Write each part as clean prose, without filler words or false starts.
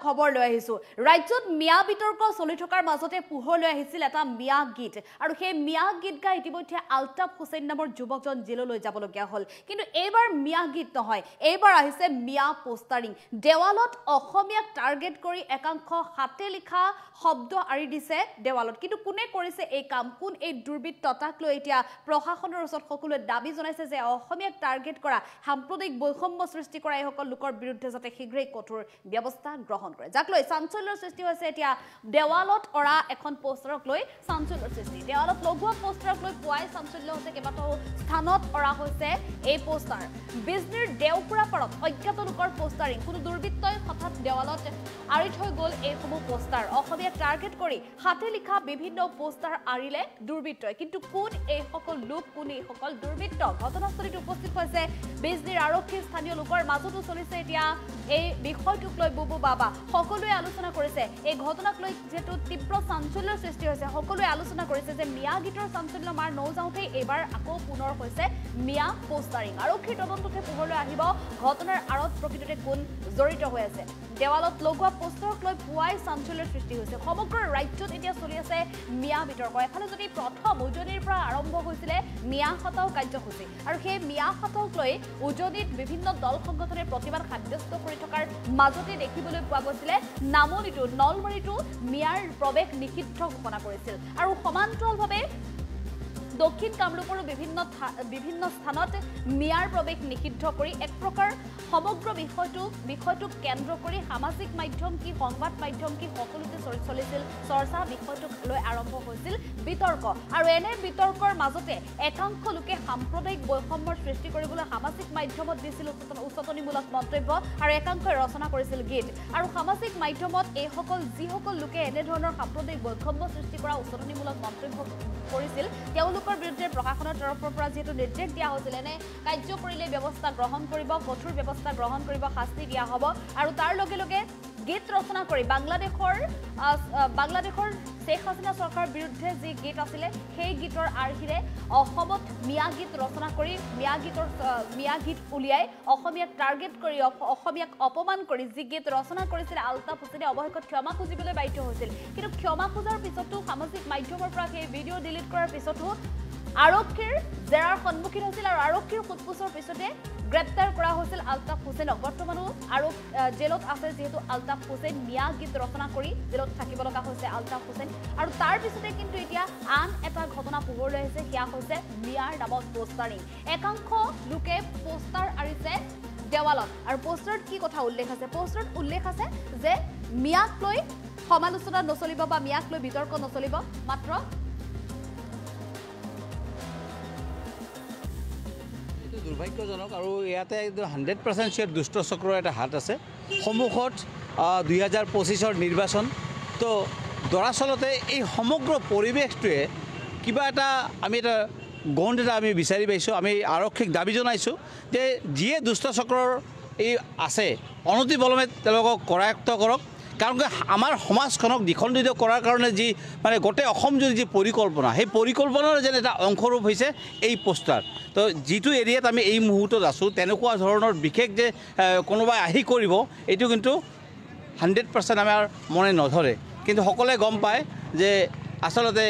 খবৰ লৈ আহিছো ৰাজ্যত মিয়া বিতৰ্ক চলি থকাৰ মাজতে পোহৰ লৈ আহিছিল এটা মিয়া গীত আৰু সেই মিয়া গীত গাই ইতিমধ্যে আলতাফ হুছেইন নামৰ যুৱকজন জেললৈ যাবলগীয়া হ'ল কিন্তু এইবাৰ মিয়া গীত নহয় এইবাৰ আহিছে মিয়া পোষ্টাৰিং দেৱালত অসমীয়াক টাৰ্গেট কৰি একাংশ হাতে লিখা শব্দ আৰি দিছে দেৱালত কিন্তু কোনে কৰিছে এই কাম কোন এই দুৰ্বৃত্ততাক লৈ এতিয়া প্ৰশাসনৰ ওচৰত সকলোৱে দাবী জনাইছে যে অসমীয়াক টাৰ্গেট কৰা সাম্প্ৰদায়িক বৈষম্য সৃষ্টি কৰা এই সকল লোকৰ বিৰুদ্ধে যাতে শীঘ্ৰেই কঠোৰ ব্যৱস্থা গ্ৰহণ কৰে যাক লৈ চাঞ্চল্যৰ সৃষ্টি হৈছে এতিয়া দেৱালত অৰা এখন পোষ্টাৰক লৈ চাঞ্চল্যৰ সৃষ্টি দেৱালত লগোৱা পোষ্টাৰক লৈ পুৱাই চাঞ্চল্য হৈছে কেইবাটাও স্থানত অৰা হৈছে এই পোষ্টাৰ বিজনীৰ দেওপুৰা পাৰত অজ্ঞাত লোকৰ পোষ্টাৰিং কোনো দুৰ্বৃত্তই হঠাৎ দেৱালত আৰি থৈ গ'ল এইসমূহ পোষ্টাৰ অসমীয়াক টাৰ্গেট কৰি হাতে লিখা বিভিন্ন পোষ্টাৰ আৰিলে দুৰ্বৃত্তই কিন্তু কোন এই সকল লোক কোন এই সকল দুৰ্বৃত্ত ঘটনাস্থলীত উপস্থিত হৈছে বিজনীৰ আৰক্ষী স্থানীয় লোকৰ মাজতো চলিছে এতিয়া এই বিষয়টোক লৈ বুবু বাবা সকলোৱে আলোচনা কৰিছে এই ঘটনাক লৈ যেটো তীব্ৰ চাঞ্চল্যৰ সৃষ্টি হৈছে সকলোৱে আলোচনা কৰিছে যে মিয়া গীতৰ চাঞ্চল্য মাৰ নৌজাওঁতে এবাৰ আকৌ পুনৰ হৈছে মিয়া পোষ্টাৰিং আৰক্ষীৰ তদন্ততে পোহৰলৈ আহিব ঘটনাৰ আৰত প্ৰকৃততে কোন জড়িত হৈ আছে দেৱালত লগোৱা পোষ্টাৰক লৈ পুৱাই চাঞ্চল্যৰ সৃষ্টি হৈছে সমগ্ৰ ৰাজ্যত এতিয়া চলি আছে মিয়া বিতৰ্ক এফালে যদি প্ৰথম উজনিৰ পৰা আৰম্ভ হৈছিলে মিয়া হতাও কাৰ্যসূচী আৰু সেই মিয়া হতাওক লৈ উজনিত বিভিন্ন দল সংগঠনে প্ৰতিবাদ সাব্যস্ত কৰি থকাৰ মাজতে দেখিবলৈ পোৱা গৈছিলে নামনিটো নলবাৰীটো মিয়াৰ প্ৰৱেশ নিষিদ্ধ ঘোষণা কৰিছিল আৰু সমান্তৰালভাৱে দক্ষিণ কামৰূপৰো বিভিন্ন স্থানত মিয়াৰ প্ৰৱেশ নিষিদ্ধ কৰি এক প্ৰকাৰ সমগ্ৰ বিষয়টোক কেন্দ্ৰ কৰি সামাজিক মাধ্যম কি সংবাদ মাধ্যম কি সকলোতে চলিছিল চৰ্চা বিষয়টোক লৈ আৰম্ভ হৈছিল বিতৰ্ক আৰু এনে বিতৰ্কৰ মাজতে একাংশ লোকে সাম্প্ৰদায়িক বৈষম্যৰ সৃষ্টি কৰিবলৈ সামাজিক মাধ্যমত দিছিল উচতনিমূলক মন্তব্য আৰু একাংশই ৰচনা কৰিছিল গীত আৰু সামাজিক মাধ্যমত যিসকল লোকে এনে ধৰণৰ সাম্প্ৰদায়িক বৈষম্য সৃষ্টি কৰা উচতনিমূলক মন্তব্য কৰিছিল তেওঁলোকৰ বিৰুদ্ধে প্ৰশাসনৰ তৰফৰ পৰা যেটো নিৰ্দেশ দিয়া হৈছিল এনে কাৰ্য কৰিলে ব্যৱস্থা গ্ৰহণ কৰিব কঠোৰ ব্যৱস্থা গ্ৰহণ কৰিব শাস্তি দিয়া হ'ব আৰু তাৰ লগে লগে গীত ৰচনা কৰি বাংলাদেশৰ শেখ হাছিনা চৰকাৰৰ বিৰুদ্ধে যি গীত আছিলে সেই গীতৰ আৰ্হিৰে অসমত মিয়া গীত ৰচনা কৰি মিয়া গীত উলিয়াই অসমীয়াক টাৰ্গেট কৰি অসমীয়াক অপমান কৰি যি গীত ৰচনা কৰিছিল আলতাফ হুছেইনে অৱশেষত ক্ষমা খুজিবলৈ বাধ্য হৈছিল কিন্তু ক্ষমা খোজাৰ পিছতো সামাজিক মাধ্যমৰ পৰা সেই ভিডিঅ' ডিলিট কৰাৰ পিছতো আৰক্ষীৰ জেৰাৰ সন্মুখীন হৈছিল আৰু আৰক্ষীৰ সোধপোছৰ পিছতে গ্ৰেপ্তাৰ কৰা হৈছিল আলতাফ হুছেইনক বৰ্তমানো আৰু জেলত আছে যেহেতু আলতাফ হুছেইন মিয়া গীত ৰচনা কৰি জেলত থাকিব লগা হৈছে আলতাফ হুছেইন আৰু তাৰ পিছতে কিন্তু এতিয়া আন এটা ঘটনা পোহৰলৈ আহিছে সেয়া হৈছে মিয়াৰ নামত পোষ্টাৰিং একাংশ লোকে পোষ্টাৰ আৰিছে দেৱালত আৰু পোষ্টাৰত কি কথা উল্লেখ আছে পোষ্টাৰত উল্লেখ আছে যে মিয়াক লৈ সমালোচনা নচলিব বা মিয়াক লৈ বিতৰ্ক নচলিব মাত্ৰ দুৰ্ভাগ্যজনক আৰু ইয়াতে 100% চিয়ৰ দুষ্ট চক্ৰৰ এটা হাত আছে সন্মুখত 2025ৰ নিৰ্বাচন তো দৰাচলতে এই সমগ্ৰ পৰিৱেশটোৱে কিবা এটা আমি এটা গন্ধ এটা আমি বিচাৰি পাইছোঁ আমি আৰক্ষীক দাবী জনাইছোঁ যে যিয়ে দুষ্ট চক্ৰৰ এই আছে অনতিপলমে তেওঁলোকক কৰায়ত্ব কৰক কাৰণ আমাৰ সমাজখনক দ্বিখণ্ডিত কৰাৰ কাৰণে যি মানে গোটেই অসম জুৰি যি পৰিকল্পনা সেই পৰিকল্পনাৰ যেন এটা অংশৰূপ হৈছে এই পোষ্টাৰ তো যিটো এৰিয়াত আমি এই মুহূৰ্তত আছোঁ তেনেকুৱা ধৰণৰ বিশেষ যে কোনোবাই আহি কৰিব এইটো কিন্তু 100% আমাৰ মনে নধৰে কিন্তু সকলোৱে গম পায় যে আচলতে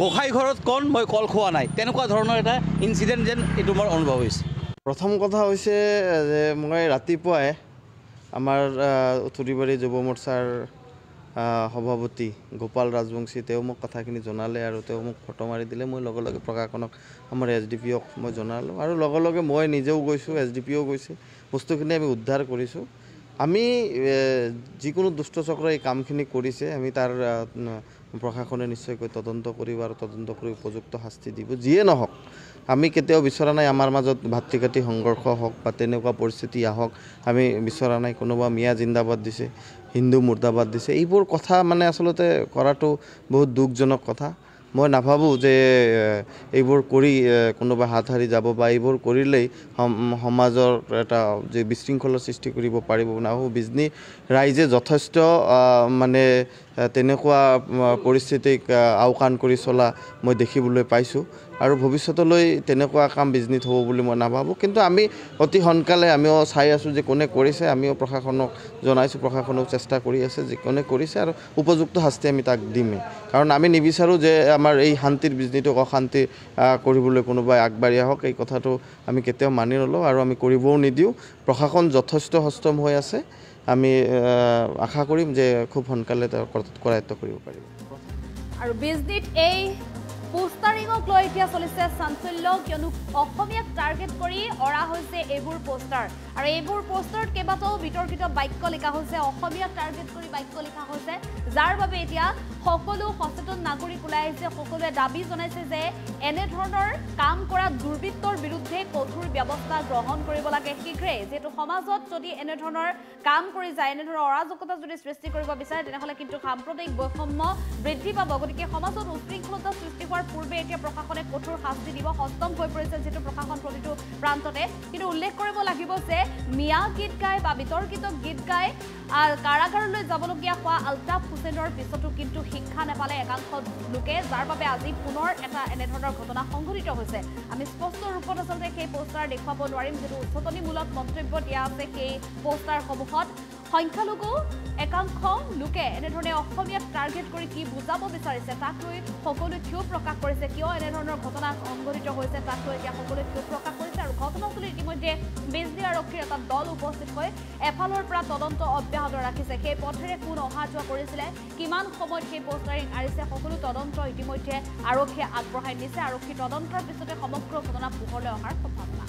গোসাই ঘৰত কণ মই কল খোৱা নাই তেনেকুৱা ধৰণৰ এটা ইনচিডেণ্ট যেন এইটো মোৰ অনুভৱ হৈছে প্ৰথম কথা হৈছে যে মই ৰাতিপুৱাই আমাৰ উত্তৰবাৰী যুৱ মৰ্চাৰ সভাপতি গোপাল ৰাজবংশী তেওঁ মোক কথাখিনি জনালে আৰু তেওঁ মোক ফটো মাৰি দিলে মই লগে লগে প্ৰশাসনক আমাৰ SDPOক মই জনালোঁ আৰু লগে লগে মই নিজেও গৈছোঁ SDPO গৈছে বস্তুখিনি আমি উদ্ধাৰ কৰিছোঁ আমি যিকোনো দুষ্ট চক্ৰ এই কামখিনি কৰিছে আমি তাৰ প্ৰশাসনে নিশ্চয়কৈ তদন্ত কৰিব আৰু তদন্ত কৰি উপযুক্ত শাস্তি দিব যিয়ে নহওক আমি কেতিয়াও বিচৰা নাই আমাৰ মাজত ভাতৃঘাতী সংঘৰ্ষ হওক বা তেনেকুৱা পৰিস্থিতি আহক আমি বিচৰা নাই কোনোবা মিয়া জিন্দাবাদ দিছে হিন্দু মুৰ্দাবাদ দিছে এইবোৰ কথা মানে আচলতে কৰাটো বহুত দুখজনক কথা মই নাভাবোঁ যে এইবোৰ কৰি কোনোবা হাত হাৰি যাব বা এইবোৰ কৰিলেই সমাজৰ এটা যে বিশৃংখলৰ সৃষ্টি কৰিব পাৰিব নাভাবোঁ বিজনী ৰাইজে যথেষ্ট মানে তেনেকুৱা পৰিস্থিতিক আওকাণ কৰি চলা মই দেখিবলৈ পাইছোঁ আৰু ভৱিষ্যতলৈ তেনেকুৱা কাম বিজনেছ হ'ব বুলি মই নাভাবোঁ কিন্তু আমি অতি সোনকালে আমিও চাই আছোঁ যে কোনে কৰিছে আমিও প্ৰশাসনক জনাইছোঁ প্ৰশাসনেও চেষ্টা কৰি আছে যে কোনে কৰিছে আৰু উপযুক্ত শাস্তি আমি তাক দিমেই কাৰণ আমি নিবিচাৰোঁ যে আমাৰ এই শান্তিৰ বিজনেছটোক অশান্তি কৰিবলৈ কোনোবাই আগবাঢ়ি আহক এই কথাটো আমি কেতিয়াও মানি নলওঁ আৰু আমি কৰিবও নিদিওঁ প্ৰশাসন যথেষ্ট সষ্টম হৈ আছে আমি আশা কৰিম যে খুব সোনকালে কৰায়ত্ব কৰিব পাৰিব আৰু বিজনেছ এই পোষ্টাৰিঙক লৈ এতিয়া চলিছে চাঞ্চল্য কিয়নো অসমীয়াক টাৰ্গেট কৰি অৰা হৈছে এইবোৰ পোষ্টাৰ আৰু এইবোৰ পোষ্টাৰত কেইবাটাও বিতৰ্কিত বাক্য লিখা হৈছে অসমীয়াক টাৰ্গেট কৰি বাক্য লিখা হৈছে যাৰ বাবে এতিয়া সকলো সচেতন নাগৰিক ওলাই আহিছে সকলোৱে দাবী জনাইছে যে এনেধৰণৰ কাম কৰা দুৰ্বৃত্তৰ বিৰুদ্ধে কঠোৰ ব্যৱস্থা গ্ৰহণ কৰিব লাগে শীঘ্ৰে যিহেতু সমাজত যদি এনেধৰণৰ কাম কৰি যায় এনেধৰণৰ অৰাজকতা যদি সৃষ্টি কৰিব বিচাৰে তেনেহ'লে কিন্তু সাম্প্ৰদায়িক বৈষম্য বৃদ্ধি পাব গতিকে সমাজত উশৃংখলতা সৃষ্টি হোৱাৰ পূৰ্বে এতিয়া প্ৰশাসনে কঠোৰ শাস্তি দিব সষ্টম হৈ পৰিছে যিহেতু প্ৰশাসন প্ৰতিটো প্ৰান্ততে কিন্তু উল্লেখ কৰিব লাগিব যে মিয়া গীত গাই বা বিতৰ্কিত গীত গাই কাৰাগাৰলৈ যাবলগীয়া হোৱা আলতাফ হুছেইনৰ পিছতো কিন্তু শিক্ষা নাপালে একাংশ লোকে যাৰ বাবে আজি পুনৰ এটা এনেধৰণৰ ঘটনা সংঘটিত হৈছে আমি স্পষ্ট ৰূপত আচলতে সেই পোষ্টাৰ দেখুৱাব নোৱাৰিম যিটো উচতনিমূলক মন্তব্য দিয়া আছে সেই পোষ্টাৰসমূহত সংখ্যালঘু একাংশ লোকে এনেধৰণে অসমীয়াক টাৰ্গেট কৰি কি বুজাব বিচাৰিছে তাক লৈ সকলোৱে ক্ষোভ প্ৰকাশ কৰিছে কিয় এনেধৰণৰ ঘটনা সংঘটিত হৈছে তাক লৈ এতিয়া সকলোৱে ক্ষোভ প্ৰকাশ কৰিছে আৰু ঘটনাস্থলীত ইতিমধ্যে বিজনী আৰক্ষীৰ এটা দল উপস্থিত হৈ এফালৰ পৰা তদন্ত অব্যাহত ৰাখিছে সেই পথেৰে কোন অহা যোৱা কৰিছিলে কিমান সময়ত সেই পোষ্টাৰিং আৰিছে সকলো তদন্ত ইতিমধ্যে আৰক্ষীয়ে আগবঢ়াই দিছে আৰক্ষী তদন্তৰ পিছতে সমগ্ৰ ঘটনা পোহৰলৈ অহাৰ সম্ভাৱনা